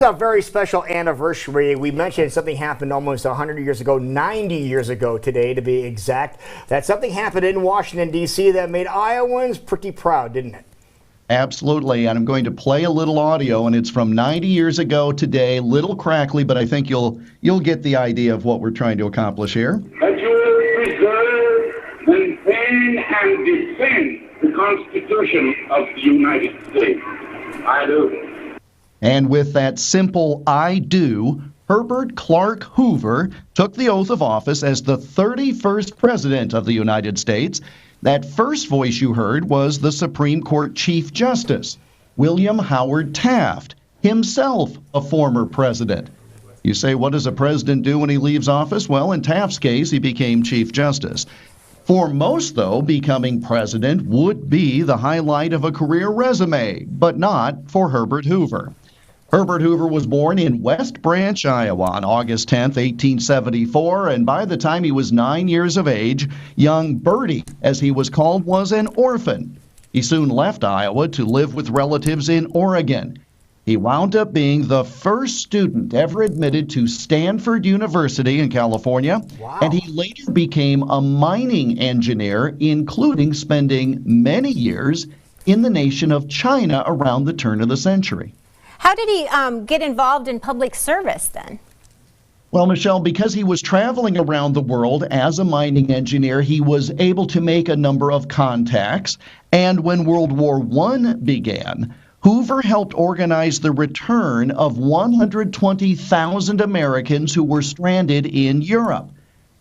A very special anniversary. We mentioned something happened almost 100 years ago, 90 years ago today to be exact. That something happened in Washington, D.C. that made Iowans pretty proud, didn't it? Absolutely, and I'm going to play a little audio, and it's from 90 years ago today, little crackly, but I think you'll get the idea of what we're trying to accomplish here. That you will preserve, maintain, and defend the Constitution of the United States. I do. And with that simple I do, Herbert Clark Hoover took the oath of office as the 31st President of the United States. That first voice you heard was the Supreme Court Chief Justice, William Howard Taft, himself a former president. You say, what does a president do when he leaves office? Well, in Taft's case, he became Chief Justice. For most, though, becoming president would be the highlight of a career resume, but not for Herbert Hoover. Herbert Hoover was born in West Branch, Iowa on August 10, 1874, and by the time he was 9 years of age, young Bertie, as he was called, was an orphan. He soon left Iowa to live with relatives in Oregon. He wound up being the first student ever admitted to Stanford University in California, Wow. And he later became a mining engineer, including spending many years in the nation of China around the turn of the century. How did he get involved in public service then? Well, Michelle, because he was traveling around the world as a mining engineer, he was able to make a number of contacts. And when World War I began, Hoover helped organize the return of 120,000 Americans who were stranded in Europe.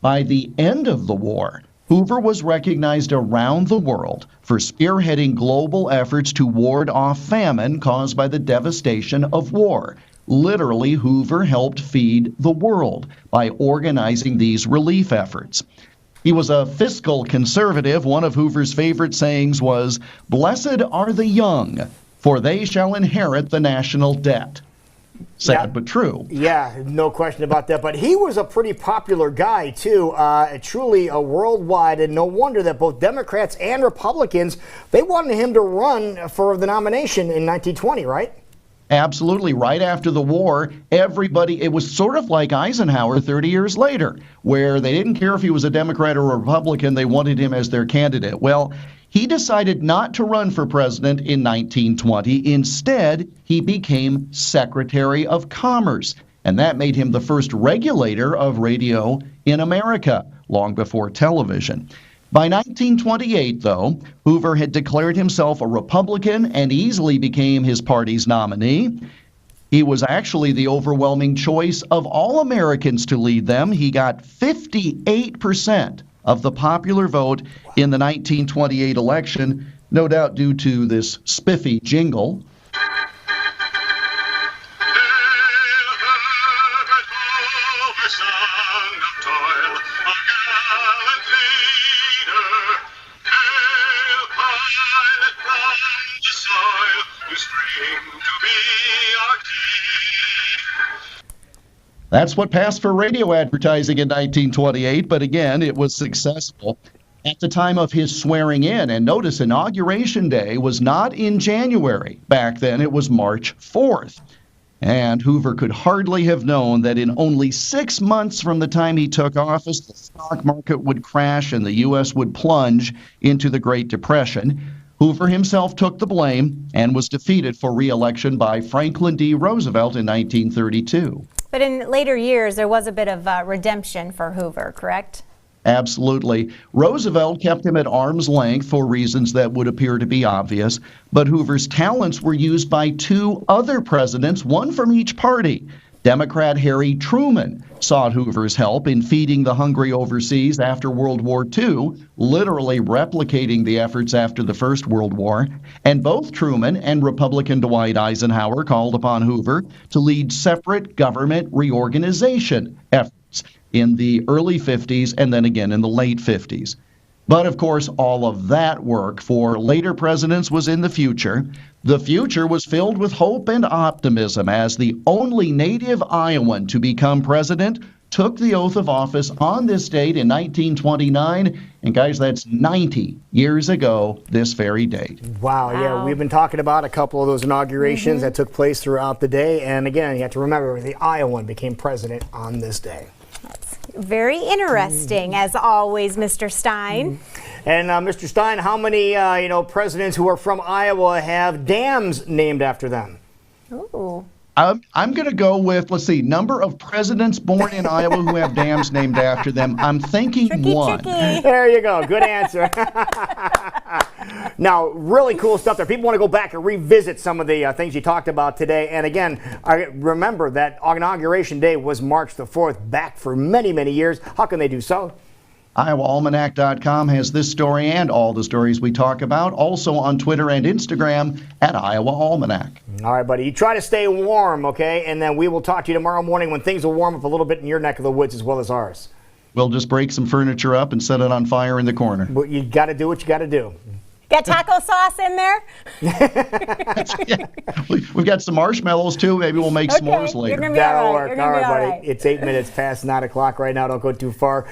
By the end of the war, Hoover was recognized around the world for spearheading global efforts to ward off famine caused by the devastation of war. Literally, Hoover helped feed the world by organizing these relief efforts. He was a fiscal conservative. One of Hoover's favorite sayings was, "Blessed are the young, for they shall inherit the national debt." Sad, but true. Yeah, no question about that. But he was a pretty popular guy, too, truly a worldwide, and no wonder that both Democrats and Republicans, they wanted him to run for the nomination in 1920, right? Absolutely. Right after the war, everybody, it was sort of like Eisenhower 30 years later, where they didn't care if he was a Democrat or a Republican, they wanted him as their candidate. Well, he decided not to run for president in 1920. Instead, he became Secretary of Commerce, and that made him the first regulator of radio in America, long before television. By 1928, though, Hoover had declared himself a Republican and easily became his party's nominee. He was actually the overwhelming choice of all Americans to lead them. He got 58% of the popular vote in the 1928 election, no doubt due to this spiffy jingle. That's what passed for radio advertising in 1928, but again, it was successful at the time of his swearing in. And notice, Inauguration Day was not in January. Back then, it was March 4th. And Hoover could hardly have known that in only 6 months from the time he took office, the stock market would crash and the U.S. would plunge into the Great Depression. Hoover himself took the blame and was defeated for re-election by Franklin D. Roosevelt in 1932. But in later years, there was a bit of redemption for Hoover, correct? Absolutely. Roosevelt kept him at arm's length for reasons that would appear to be obvious, but Hoover's talents were used by two other presidents, one from each party. Democrat Harry Truman sought Hoover's help in feeding the hungry overseas after World War II, literally replicating the efforts after the First World War. And both Truman and Republican Dwight Eisenhower called upon Hoover to lead separate government reorganization efforts in the early 50s and then again in the late 50s. But of course, all of that work for later presidents was in the future. The future was filled with hope and optimism as the only native Iowan to become president took the oath of office on this date in 1929. And guys, that's 90 years ago this very date. Wow, yeah, we've been talking about a couple of those inaugurations that took place throughout the day. And again, you have to remember the Iowan became president on this day. That's very interesting, as always, Mr. Stein. And Mr. Stein, how many presidents who are from Iowa have dams named after them? Ooh. I'm going to go with, let's see, number of presidents born in Iowa who have dams named after them. I'm thinking one. Tricky. There you go. Good answer. Now, really cool stuff there. People want to go back and revisit some of the things you talked about today. And again, I remember that inauguration day was March the 4th, back for many, many years. How can they do so? IowaAlmanac.com has this story and all the stories we talk about. Also on Twitter and Instagram at Iowa Almanac. All right, buddy. You try to stay warm, okay? And then we will talk to you tomorrow morning when things will warm up a little bit in your neck of the woods as well as ours. We'll just break some furniture up and set it on fire in the corner. But you got to do what you got to do. Got taco sauce in there? Yeah. We've got some marshmallows, too. Maybe we'll make s'mores later. That'll work. All right, buddy. It's 8 minutes past 9 o'clock right now. Don't go too far.